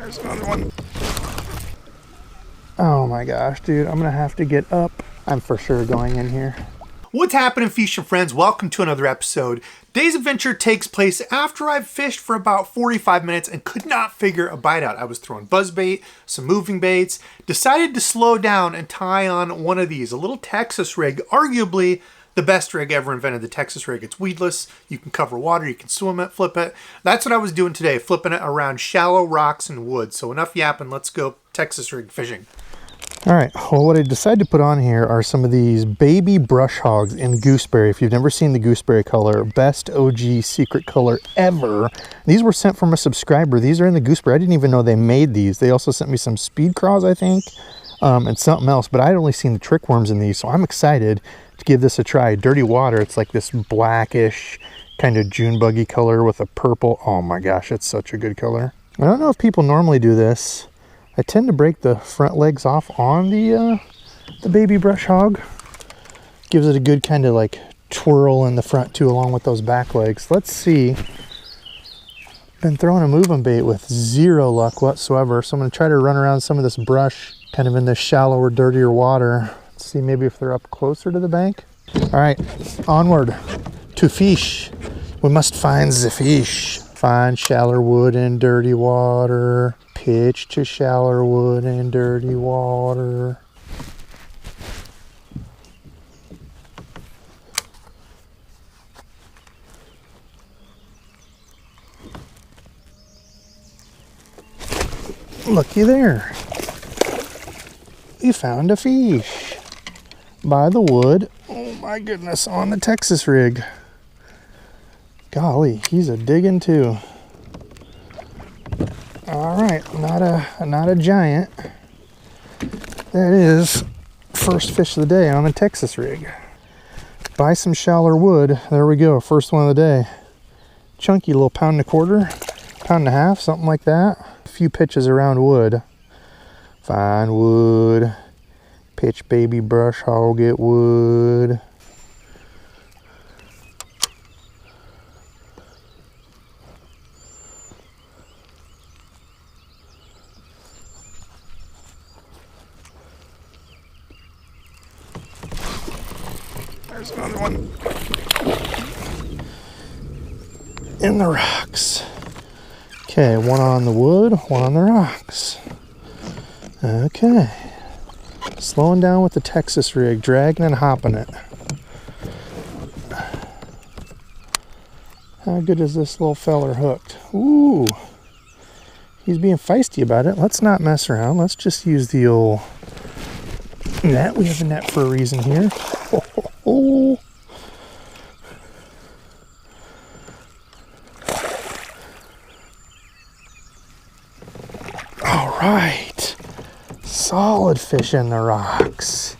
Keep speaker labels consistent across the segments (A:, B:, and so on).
A: There's another one. Oh my gosh, dude, I'm gonna have to get up. I'm for sure going in here.
B: What's happening, fishing friends? Welcome to another episode. Today's adventure takes place after I've fished for about 45 minutes and could not figure a bite out. I was throwing buzzbait, some moving baits, decided to slow down and tie on one of these, a little Texas rig, arguably the best rig ever invented, the Texas rig. It's weedless, you can cover water, you can swim it, flip it. That's what I was doing today, flipping it around shallow rocks and woods. So enough yapping, let's go Texas rig fishing.
A: All right, well, what I decided to put on here are some of these baby brush hogs in gooseberry. If you've never seen the gooseberry color, best OG secret color ever. These were sent from a subscriber. These are in the gooseberry. I didn't even know they made these. They also sent me some speed craws, I think, and something else, but I'd only seen the trick worms in these, so I'm excited to give this a try. Dirty water, it's like this blackish kind of June buggy color with a purple. Oh my gosh, it's such a good color. I don't know if people normally do this. I tend to break the front legs off on the baby brush hog. Gives it a good kind of like twirl in the front too, along with those back legs. Let's see. Been throwing a moving bait with zero luck whatsoever, so I'm going to try to run around some of this brush kind of in this shallower, dirtier water. Let's see maybe if they're up closer to the bank. All right, onward to fish. We must find the fish. Find shallow wood in dirty water. Pitch to shallow wood and dirty water. Looky there. You found a fish by the wood. Oh my goodness, on the Texas rig. Golly, he's a digging too. All right, not a giant. That is first fish of the day on the Texas rig. Buy some shallow wood. There we go, first one of the day. Chunky little pound and a quarter, pound and a half, something like that. A few pitches around wood. Find wood. Pitch baby brush hog at wood. There's another one in the rocks. Okay, one on the wood, one on the rocks. Okay, slowing down with the Texas rig, dragging and hopping it. How good is this little feller hooked? Ooh, he's being feisty about it. Let's not mess around. Let's just use the old net. We have a net for a reason here. Oh. All right, solid fish in the rocks.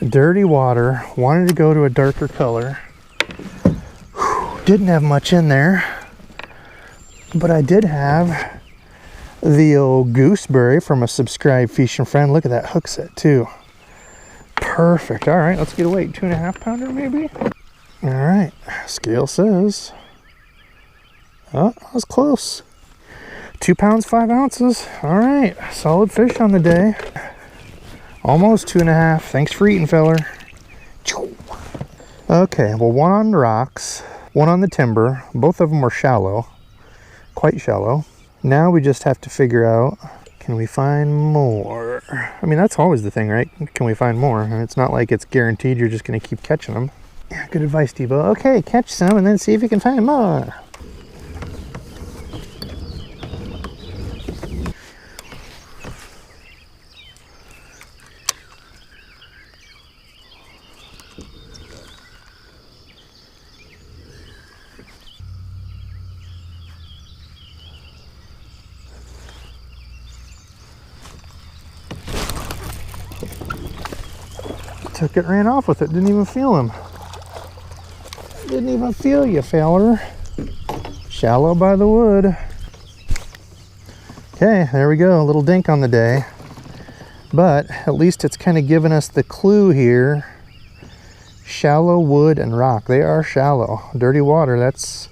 A: Dirty water, wanted to go to a darker color. Whew, didn't have much in there, but I did have the old gooseberry from a subscribed fishing friend. Look at that hook set too. Perfect. All right, let's get a weight. 2.5 pounder maybe. All right, scale says, oh, I was close. 2 pounds 5 ounces. All right, solid fish on the day. Almost 2.5. Thanks for eating, feller. Okay, well, one on the rocks, one on the timber. Both of them were shallow, quite shallow. Now we just have to figure out, can we find more? I mean, that's always the thing, right? Can we find more? And it's not like it's guaranteed you're just going to keep catching them. Yeah, good advice, Debo. Okay, catch some and then see if you can find more. Took it, ran off with it, didn't even feel him. Didn't even feel you, feller. Shallow by the wood. Okay, there we go, a little dink on the day. But at least it's kind of given us the clue here. Shallow wood and rock, they are shallow. Dirty water, that's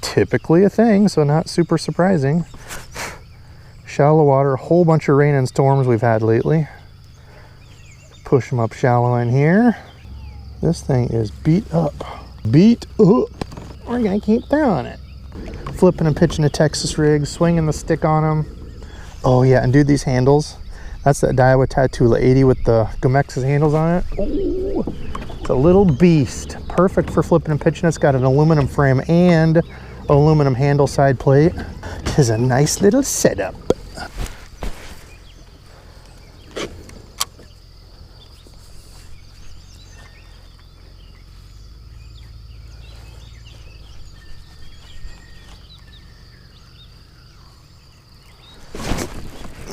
A: typically a thing, so not super surprising. Shallow water, a whole bunch of rain and storms we've had lately. Push them up shallow in here. This thing is beat up. Beat up. We're gonna keep throwing it. Flipping and pitching a Texas rig, swinging the stick on them. Oh yeah, and dude, these handles. That's that Daiwa Tattoo 80 with the Gomex's handles on it. Ooh, it's a little beast. Perfect for flipping and pitching. It's got an aluminum frame and aluminum handle side plate. It is a nice little setup.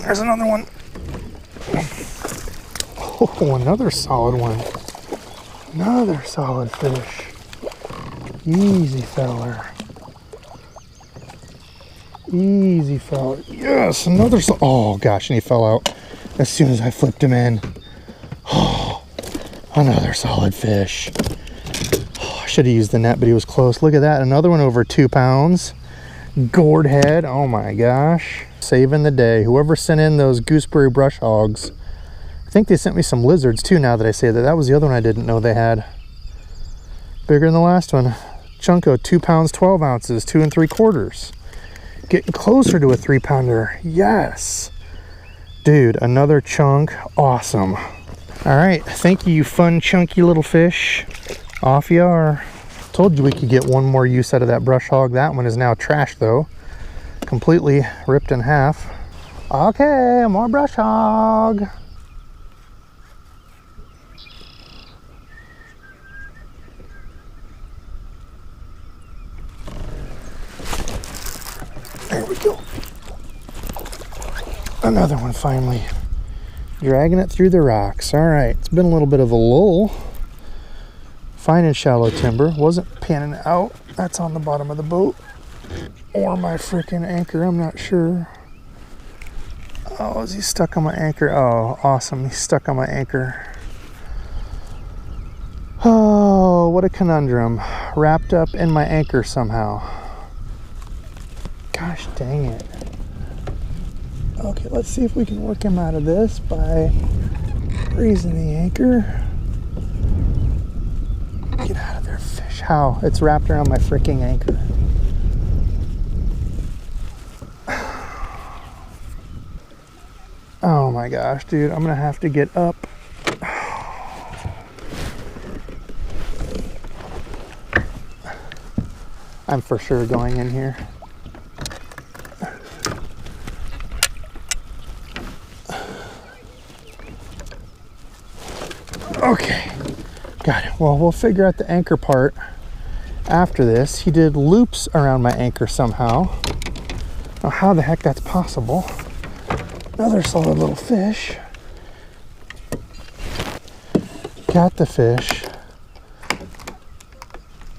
A: There's another one. Oh, another solid one. Another solid fish. Easy feller. Easy feller. Yes, another. Oh gosh, and he fell out as soon as I flipped him in. Oh, another solid fish. Oh, I should have used the net, but he was close. Look at that. Another one over 2 pounds. Gourd head. Oh my gosh. Saving the day. Whoever sent in those gooseberry brush hogs. I think they sent me some lizards too, now that I say that. That was the other one I didn't know they had. Bigger than the last one. Chunko, 2 pounds, 12 ounces, 2 3/4. Getting closer to a 3-pounder. Yes. Dude, another chunk. Awesome. All right. Thank you, you fun, chunky little fish. Off you are. Told you we could get one more use out of that brush hog. That one is now trashed though. Completely ripped in half. Okay, more brush hog. There we go. Another one finally. Dragging it through the rocks. All right, it's been a little bit of a lull. Finding shallow timber. Wasn't panning out. That's on the bottom of the boat. Or my freaking anchor, I'm not sure. Oh, is he stuck on my anchor? Oh, awesome, he's stuck on my anchor. Oh, what a conundrum. Wrapped up in my anchor somehow. Gosh dang it. Okay, let's see if we can work him out of this by raising the anchor. Get out of there, fish. How? It's wrapped around my freaking anchor. Oh my gosh, dude, I'm gonna have to get up. I'm for sure going in here. Okay, got it. Well, we'll figure out the anchor part after this. He did loops around my anchor somehow. Now, how the heck that's possible? Another solid little fish. Got the fish.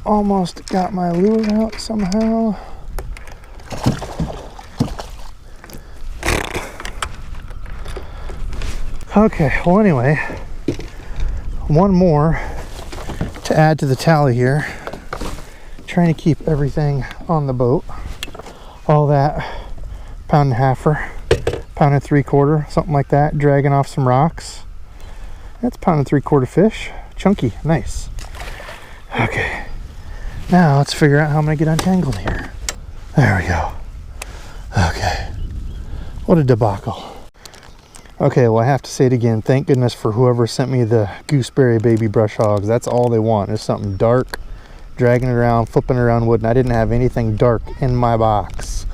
A: Almost got my lure out somehow. Okay, well anyway, one more to add to the tally here. Trying to keep everything on the boat. All that pound and a halfer. Pound and 3/4, something like that, dragging off some rocks. That's pound and 3/4 fish. Chunky, nice. Okay, now let's figure out how I'm gonna get untangled here. There we go. Okay, what a debacle. Okay, well I have to say it again. Thank goodness for whoever sent me the gooseberry baby brush hogs. That's all they want is something dark, dragging it around, flipping around wood, and I didn't have anything dark in my box.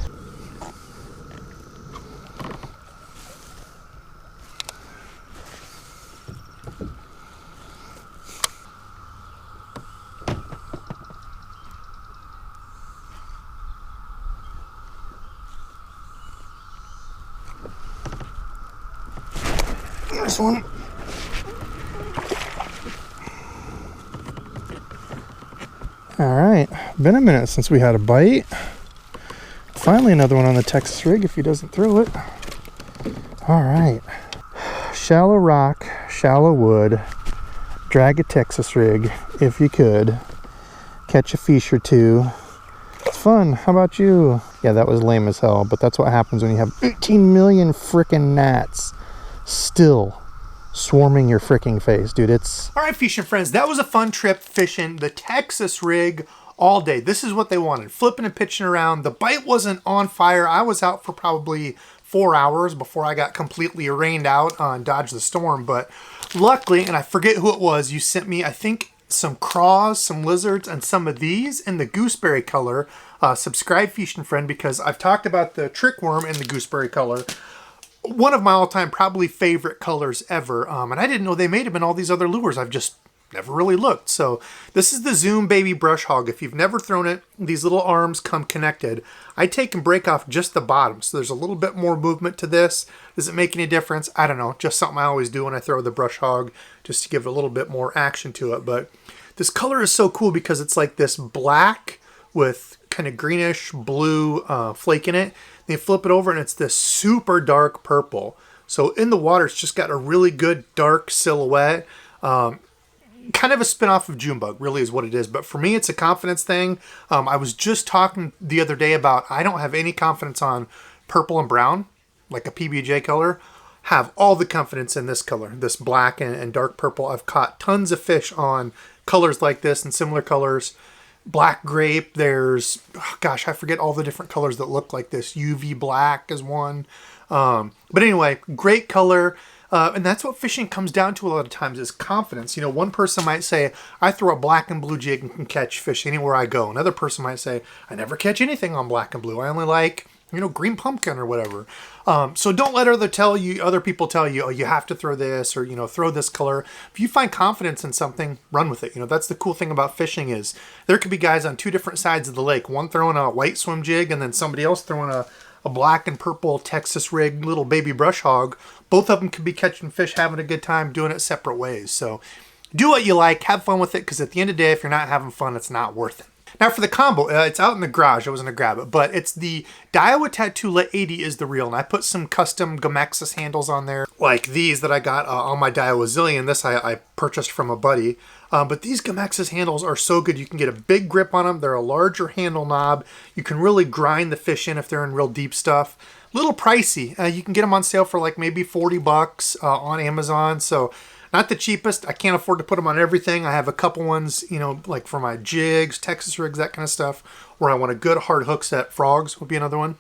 A: This one. All right, been a minute since we had a bite. Finally another one on the Texas rig if he doesn't throw it. All right, shallow rock, shallow wood, drag a Texas rig if you could, catch a fish or two. fun. How about you? Yeah, that was lame as hell, but that's what happens when you have 18 million freaking gnats still swarming your freaking face, dude. It's...
B: All right, fishing friends, that was a fun trip fishing the Texas rig all day. This is what they wanted, flipping and pitching around. The bite wasn't on fire. I was out for probably 4 hours before I got completely rained out on Dodge the Storm, but luckily, and I forget who it was, you sent me, I think, some craws, some lizards, and some of these in the gooseberry color. Subscribe, fishing friend, because I've talked about the trick worm in the gooseberry color. One of my all-time probably favorite colors ever, and I didn't know they made them in all these other lures. I've just never really looked. So this is the Zoom Baby Brush Hog. If you've never thrown it, these little arms come connected. I take and break off just the bottom, so there's a little bit more movement to this. Does it make any difference? I don't know. Just something I always do when I throw the Brush Hog, just to give it a little bit more action to it. But this color is so cool because it's like this black with kind of greenish blue flake in it. Then you flip it over and it's this super dark purple. So in the water, it's just got a really good dark silhouette. Kind of a spin-off of June Bug, really is what it is. But for me, it's a confidence thing. I was just talking the other day about I don't have any confidence on purple and brown, like a PBJ color. Have all the confidence in this color, this black and dark purple. I've caught tons of fish on colors like this and similar colors. Black grape, there's, oh gosh, I forget all the different colors that look like this. UV black is one. But anyway, great color. And that's what fishing comes down to a lot of times is confidence. You know, one person might say, I throw a black and blue jig and can catch fish anywhere I go. Another person might say, I never catch anything on black and blue. I only like, you know, green pumpkin or whatever. So don't let other people tell you, oh, you have to throw this or, you know, throw this color. If you find confidence in something, run with it. You know, that's the cool thing about fishing is there could be guys on two different sides of the lake. One throwing a white swim jig and then somebody else throwing a black and purple Texas rig little baby brush hog. Both of them could be catching fish, having a good time, doing it separate ways. So do what you like, have fun with it, because at the end of the day, if you're not having fun, it's not worth it. Now for the combo, it's out in the garage. I was going to grab it, but it's the Daiwa Tattoo Let 80 is the reel, and I put some custom Gamexus handles on there, like these that I got on my Daiwa Zillion. This I purchased from a buddy. But these Gamexus handles are so good. You can get a big grip on them. They're a larger handle knob. You can really grind the fish in if they're in real deep stuff. Little pricey. You can get them on sale for like maybe 40 bucks on Amazon. So not the cheapest. I can't afford to put them on everything. I have a couple ones, you know, like for my jigs, Texas rigs, that kind of stuff, where I want a good hard hook set. Frogs would be another one.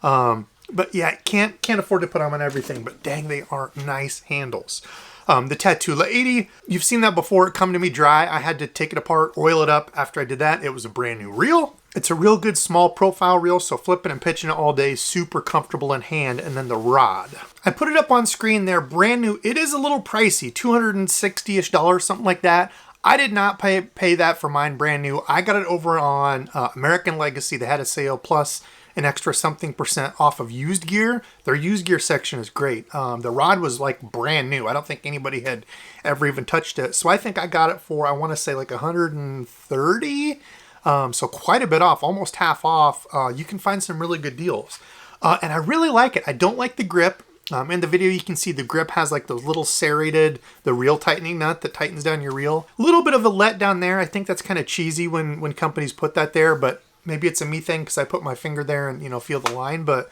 B: But yeah, can't afford to put them on everything, but dang, they are nice handles. The Tattoo Let 80, you've seen that before. It come to me dry. I had to take it apart, oil it up. After I did that, it was a brand new reel. It's a real good small profile reel, so flipping and pitching it all day, super comfortable in hand. And then the rod, I put it up on screen there, brand new. It is a little pricey, $260-ish, something like that. I did not pay that for mine brand new. I got it over on American Legacy. They had a sale plus an extra something % off of used gear. Their used gear section is great. The rod was like brand new. I don't think anybody had ever even touched it. So I think I got it for, I want to say like 130. So quite a bit off, almost half off. You can find some really good deals. And I really like it. I don't like the grip. In the video, you can see the grip has like those little serrated, the reel tightening nut that tightens down your reel. A little bit of a letdown there. I think that's kind of cheesy when companies put that there, but maybe it's a me thing because I put my finger there and, you know, feel the line. But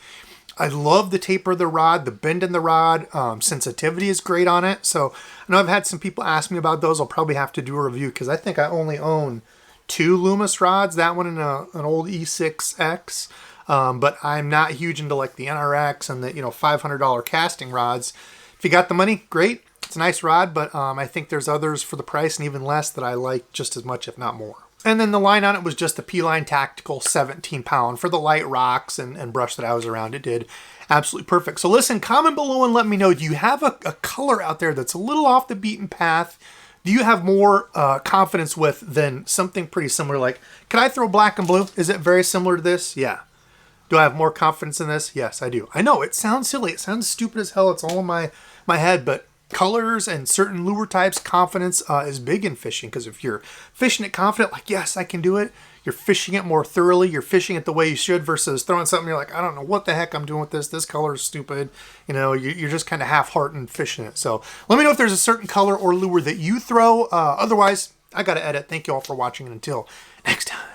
B: I love the taper of the rod, the bend in the rod. Sensitivity is great on it. So I know I've had some people ask me about those. I'll probably have to do a review because I think I only own 2 Loomis rods, that one and an old E6X. But I'm not huge into like the NRX and the, you know, $500 casting rods. If you got the money, great. It's a nice rod, but I think there's others for the price and even less that I like just as much, if not more. And then the line on it was just a P-Line Tactical 17 pound for the light rocks and brush that I was around. It did absolutely perfect. So listen, comment below and let me know, do you have a color out there that's a little off the beaten path? Do you have more confidence with than something pretty similar? Like, can I throw black and blue? Is it very similar to this? Yeah. Do I have more confidence in this? Yes, I do. I know it sounds silly. It sounds stupid as hell. It's all in my head, but colors and certain lure types, confidence is big in fishing, because if you're fishing it confident, like, yes, I can do it, you're fishing it more thoroughly, you're fishing it the way you should, versus throwing something you're like, I don't know what the heck I'm doing with this color is stupid. You know, you're just kind of half-hearted fishing it. So let me know if there's a certain color or lure that you throw. Otherwise, I gotta edit. Thank you all for watching, and until next time.